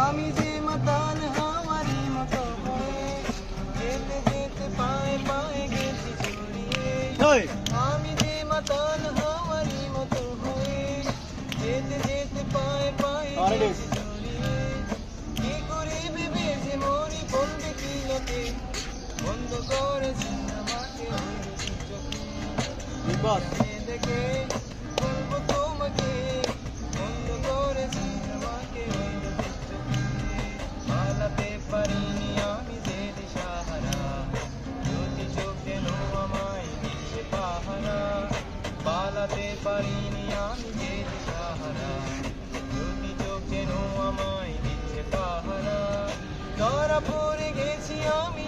আমি যে মাতাল হাওয়ারি মতো হয়ে যেতে যেতে পায়ে পায়ে গেছি জড়িয়ে। আমি যে মাতাল হাওয়ারি মতো হয়ে যেতে যেতে পায়ে পায়ে গেছি জড়িয়ে। কি করে ভেবে যে মরি বলবে কি লোকে, বন্ধ করেছি আমাকে ওই চোখে দেখে বলবো তোমাকে, বন্ধ করেছি আমাকে ওই চোখে। পালাতে পারিনি আমি যে দিশাহারা, যদি চোখে নো আমায় দিচ্ছে পাহারা। পালাতে পারিনি আমি যে দিশাহারা, যদি চোখে নো আমায় দিচ্ছে পাহারা। ধরা পড়ে গেছি আমি